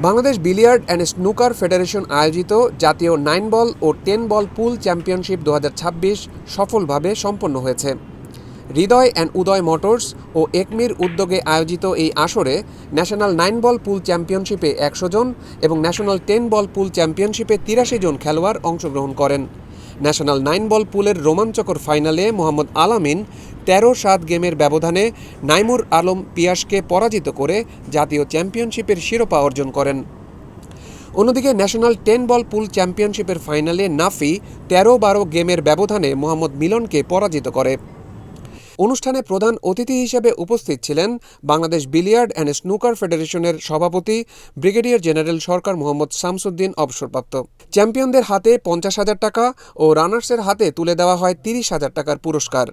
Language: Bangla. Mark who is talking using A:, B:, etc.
A: Bangladesh billiard and snooker federation আয়োজিত জাতীয় 9 বল ও 10 বল পুল চ্যাম্পিয়নশিপ 2026 সফলভাবে সম্পন্ন হয়েছে। হৃদয় অ্যান্ড উদয় মোটরস ও একমির উদ্যোগে আয়োজিত এই আসরে ন্যাশনাল 9 বল পুল চ্যাম্পিয়নশিপে 100 জন এবং ন্যাশনাল 10 বল পুল চ্যাম্পিয়নশিপে 83 জন খেলোয়াড় অংশগ্রহণ করেন। ন্যাশনাল 9 বল পুলের রোমাঞ্চকর ফাইনালে মোহাম্মদ আলামিন 13-7 গেমের ব্যবধানে নাইমুর আলম পিয়াসকে পরাজিত করে জাতীয় চ্যাম্পিয়নশিপের শিরোপা অর্জন করেন। অন্যদিকে ন্যাশনাল 10 বল পুল চ্যাম্পিয়নশিপের ফাইনালে নাফি 13-12 গেমের ব্যবধানে মোহাম্মদ মিলনকে পরাজিত করে। অনুষ্ঠানে প্রধান অতিথি হিসেবে উপস্থিত ছিলেন বাংলাদেশ বিলিয়ার্ড অ্যান্ড স্নুকার ফেডারেশনের সভাপতি ব্রিগেডিয়ার জেনারেল সরকার মোহাম্মদ শামসুদ্দিন অবসরপ্রাপ্ত। চ্যাম্পিয়নদের হাতে 50,000 টাকা ও রানার্সের হাতে তুলে দেওয়া হয় 30,000 টাকার পুরস্কার।